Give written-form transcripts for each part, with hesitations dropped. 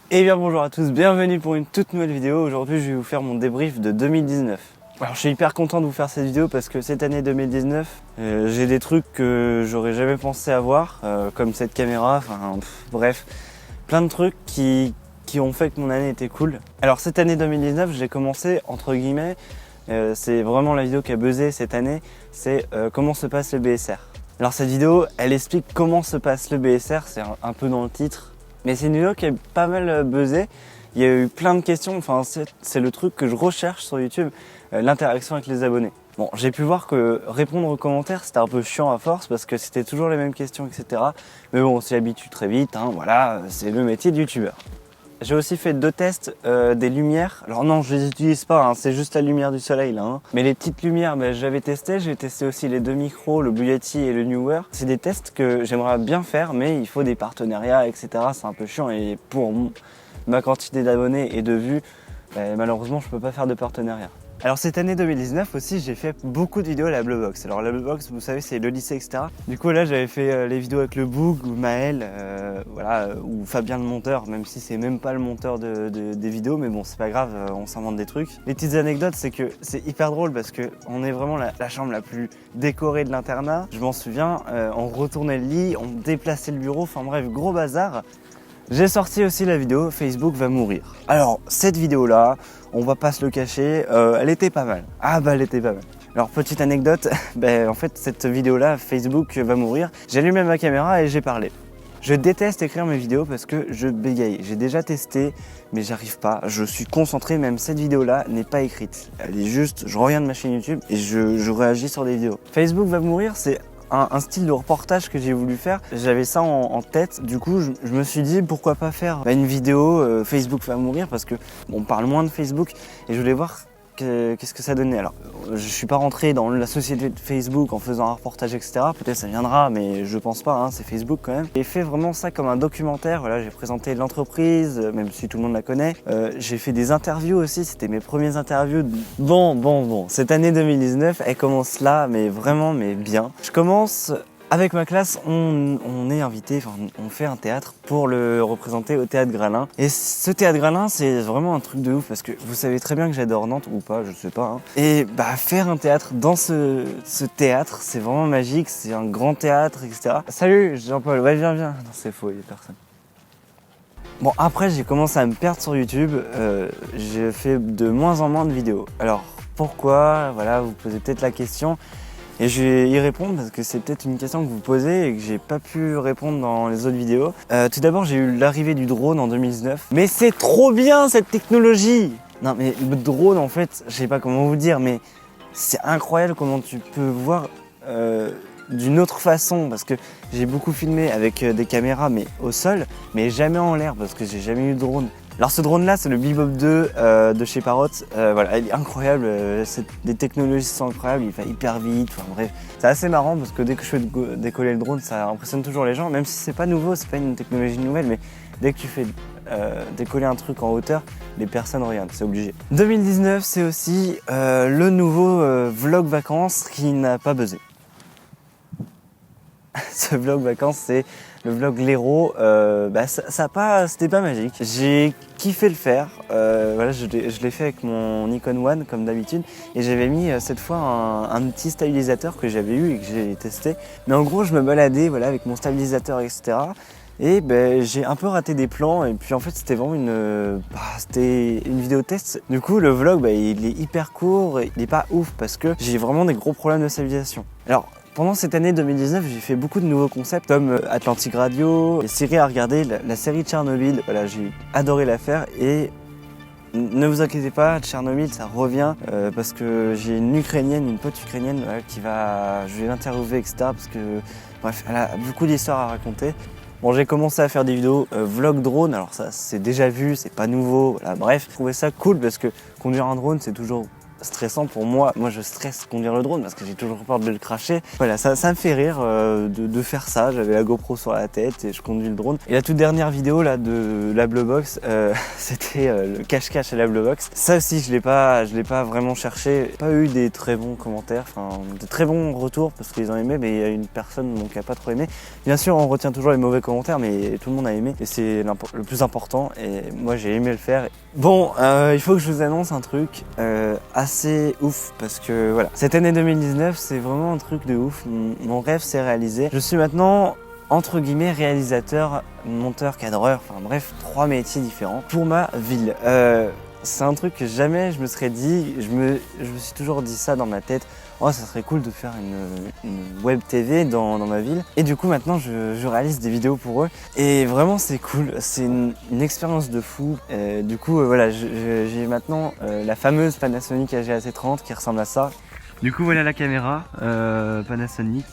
Et bien bonjour à tous, bienvenue pour une toute nouvelle vidéo. Aujourd'hui je vais vous faire mon débrief de 2019. Alors je suis hyper content de vous faire cette vidéo parce que cette année 2019, j'ai des trucs que j'aurais jamais pensé avoir, comme cette caméra, bref, plein de trucs qui ont fait que mon année était cool. Alors cette année 2019, j'ai commencé entre guillemets, c'est vraiment la vidéo qui a buzzé cette année, c'est comment se passe le BSR. Alors cette vidéo, elle explique comment se passe le BSR, c'est un peu dans le titre. Mais c'est une vidéo qui a pas mal buzzé. Il y a eu plein de questions, enfin c'est le truc que je recherche sur YouTube, l'interaction avec les abonnés. Bon, j'ai pu voir que répondre aux commentaires c'était un peu chiant à force parce que c'était toujours les mêmes questions, etc. Mais bon, on s'y habitue très vite, hein, voilà, c'est le métier de youtubeur. J'ai aussi fait 2 tests des lumières. Alors non, je les utilise pas, hein, c'est juste la lumière du soleil là. Hein. Mais les petites lumières, j'avais testé. J'ai testé aussi les 2 micros, le Blue Yeti et le Neewer. C'est des tests que j'aimerais bien faire, mais il faut des partenariats, etc. C'est un peu chiant et pour ma quantité d'abonnés et de vues, malheureusement, je peux pas faire de partenariat. Alors cette année 2019 aussi, j'ai fait beaucoup de vidéos à la Bleubox. Alors la Bleubox, vous savez, c'est le lycée, etc. Du coup là, j'avais fait les vidéos avec le Boog, ou Maël, ou Fabien le monteur, même si c'est même pas le monteur des vidéos, mais bon, c'est pas grave, on s'invente des trucs. Les petites anecdotes, c'est que c'est hyper drôle parce que on est vraiment la chambre la plus décorée de l'internat. Je m'en souviens, on retournait le lit, on déplaçait le bureau, enfin bref, gros bazar. J'ai sorti aussi la vidéo Facebook va mourir. Alors cette vidéo là, on va pas se le cacher, elle était pas mal. Elle était pas mal. Alors petite anecdote, en fait cette vidéo là, Facebook va mourir, j'ai allumé ma caméra et j'ai parlé. Je déteste écrire mes vidéos parce que je bégaye. J'ai déjà testé mais j'arrive pas, je suis concentré, même cette vidéo là n'est pas écrite. Elle est juste, je reviens de ma chaîne YouTube et je réagis sur des vidéos. Facebook va mourir, c'est un style de reportage que j'ai voulu faire. J'avais ça en tête, du coup je me suis dit pourquoi pas faire une vidéo Facebook va mourir parce que on parle moins de Facebook et je voulais voir qu'est-ce que ça donnait. Alors je suis pas rentré dans la société de Facebook en faisant un reportage, etc. Peut-être ça viendra, mais je pense pas, hein, c'est Facebook quand même. J'ai fait vraiment ça comme un documentaire, voilà, j'ai présenté l'entreprise, même si tout le monde la connaît. J'ai fait des interviews aussi, c'était mes premières interviews. Bon, cette année 2019, elle commence là, mais vraiment, mais bien. Je commence... Avec ma classe, on est invité, on fait un théâtre pour le représenter au Théâtre Gralin. Et ce Théâtre Gralin, c'est vraiment un truc de ouf parce que vous savez très bien que j'adore Nantes ou pas, je sais pas. Hein. Et faire un théâtre dans ce théâtre, c'est vraiment magique, c'est un grand théâtre, etc. Salut Jean-Paul, ouais viens. Non c'est faux, il y a personne. Bon après j'ai commencé à me perdre sur YouTube, j'ai fait de moins en moins de vidéos. Alors pourquoi? Voilà, vous posez peut-être la question. Et je vais y répondre parce que c'est peut-être une question que vous posez et que j'ai pas pu répondre dans les autres vidéos. Tout d'abord, j'ai eu l'arrivée du drone en 2019. Mais c'est trop bien cette technologie! Non mais le drone en fait, je sais pas comment vous dire, mais c'est incroyable comment tu peux voir d'une autre façon parce que j'ai beaucoup filmé avec des caméras mais au sol, mais jamais en l'air parce que j'ai jamais eu de drone. Alors ce drone là c'est le Bebop 2 de chez Parrot, voilà, il est incroyable, des technologies sont incroyables, il va hyper vite, bref. C'est assez marrant parce que dès que je fais décoller le drone ça impressionne toujours les gens, même si c'est pas nouveau, c'est pas une technologie nouvelle, mais dès que tu fais décoller un truc en hauteur, les personnes regardent, c'est obligé. 2019 c'est aussi le nouveau vlog vacances qui n'a pas buzzé. Ce vlog vacances c'est le vlog Léro, c'était pas magique. J'ai kiffé le faire, voilà, je l'ai fait avec mon Nikon One comme d'habitude et j'avais mis cette fois un petit stabilisateur que j'avais eu et que j'ai testé. Mais en gros je me baladais voilà, avec mon stabilisateur etc. Et j'ai un peu raté des plans et puis en fait c'était vraiment c'était une vidéo test. Du coup le vlog il est hyper court, il est pas ouf parce que j'ai vraiment des gros problèmes de stabilisation. Alors pendant cette année 2019, j'ai fait beaucoup de nouveaux concepts comme Atlantic Radio, les séries à regarder, la série Tchernobyl, voilà, j'ai adoré la faire et ne vous inquiétez pas, Tchernobyl ça revient parce que j'ai une pote ukrainienne je vais l'interviewer etc. parce que bref, elle a beaucoup d'histoires à raconter. Bon, j'ai commencé à faire des vidéos vlog drone, alors ça c'est déjà vu, c'est pas nouveau, voilà, bref. Je trouvais ça cool parce que conduire un drone c'est toujours stressant pour moi. Moi, je stresse conduire le drone parce que j'ai toujours peur de le cracher. Voilà, ça me fait rire de faire ça. J'avais la GoPro sur la tête et je conduis le drone. Et la toute dernière vidéo là de la Bleu Box, c'était le cache-cache à la Bleu Box. Ça aussi, je l'ai pas vraiment cherché. Pas eu des très bons commentaires, enfin de très bons retours parce qu'ils ont aimé, mais il y a une personne qui a pas trop aimé. Bien sûr, on retient toujours les mauvais commentaires, mais tout le monde a aimé et c'est le plus important. Et moi, j'ai aimé le faire. Bon, il faut que je vous annonce un truc assez ouf parce que voilà, cette année 2019, c'est vraiment un truc de ouf. Mon rêve s'est réalisé. Je suis maintenant entre guillemets réalisateur, monteur, cadreur, enfin bref, 3 métiers différents pour ma ville. C'est un truc que jamais je me serais dit, je me suis toujours dit ça dans ma tête. Oh, ça serait cool de faire une web TV dans ma ville. Et du coup, maintenant, je réalise des vidéos pour eux. Et vraiment, c'est cool. C'est une expérience de fou. Du coup, voilà, j'ai maintenant la fameuse Panasonic AG-AC30 qui ressemble à ça. Du coup, voilà la caméra Panasonic.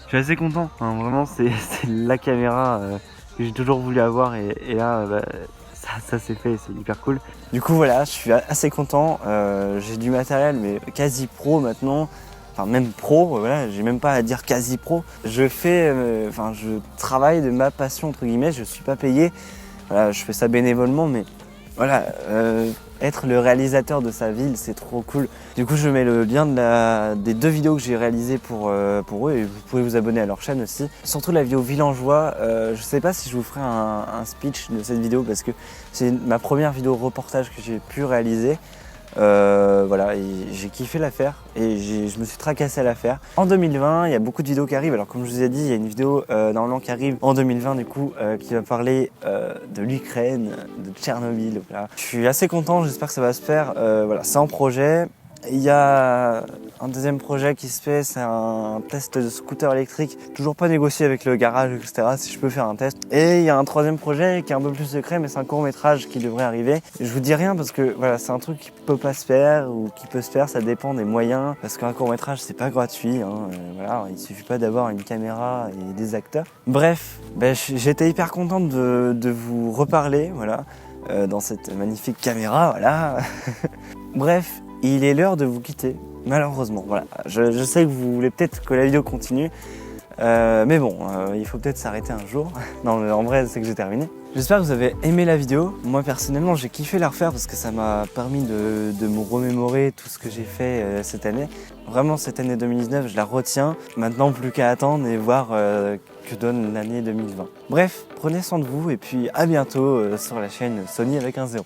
Je suis assez content. Hein, vraiment, c'est la caméra que j'ai toujours voulu avoir. Et là, ça s'est fait, c'est hyper cool. Du coup, voilà, je suis assez content. J'ai du matériel, mais quasi pro maintenant. Enfin même pro, voilà, j'ai même pas à dire quasi pro. Je fais, je travaille de ma passion entre guillemets, je suis pas payé. Voilà, je fais ça bénévolement, mais voilà, être le réalisateur de sa ville, c'est trop cool. Du coup, je mets le lien des 2 vidéos que j'ai réalisées pour eux et vous pouvez vous abonner à leur chaîne aussi. Surtout la vidéo Villengeois, je sais pas si je vous ferai un speech de cette vidéo parce que c'est ma première vidéo reportage que j'ai pu réaliser. Voilà, j'ai kiffé la faire et je me suis tracassé à la faire. En 2020, il y a beaucoup de vidéos qui arrivent. Alors comme je vous ai dit, il y a une vidéo normalement qui arrive en 2020 du coup qui va parler de l'Ukraine, de Tchernobyl. Voilà. Je suis assez content, j'espère que ça va se faire. Voilà, c'est en projet. Il y a un deuxième projet qui se fait, c'est un test de scooter électrique. Toujours pas négocié avec le garage, etc. si je peux faire un test. Et il y a un troisième projet qui est un peu plus secret, mais c'est un court-métrage qui devrait arriver. Je vous dis rien parce que voilà, c'est un truc qui peut pas se faire ou qui peut se faire, ça dépend des moyens. Parce qu'un court-métrage, c'est pas gratuit. Hein. Voilà, il suffit pas d'avoir une caméra et des acteurs. Bref, j'étais hyper contente de vous reparler, voilà, dans cette magnifique caméra, voilà. Bref. Il est l'heure de vous quitter, malheureusement. Voilà, je sais que vous voulez peut-être que la vidéo continue, mais bon, il faut peut-être s'arrêter un jour. Non, mais en vrai, c'est que j'ai terminé. J'espère que vous avez aimé la vidéo. Moi, personnellement, j'ai kiffé la refaire parce que ça m'a permis de me remémorer tout ce que j'ai fait cette année. Vraiment, cette année 2019, je la retiens. Maintenant, plus qu'à attendre et voir que donne l'année 2020. Bref, prenez soin de vous et puis à bientôt sur la chaîne Sony avec un 0.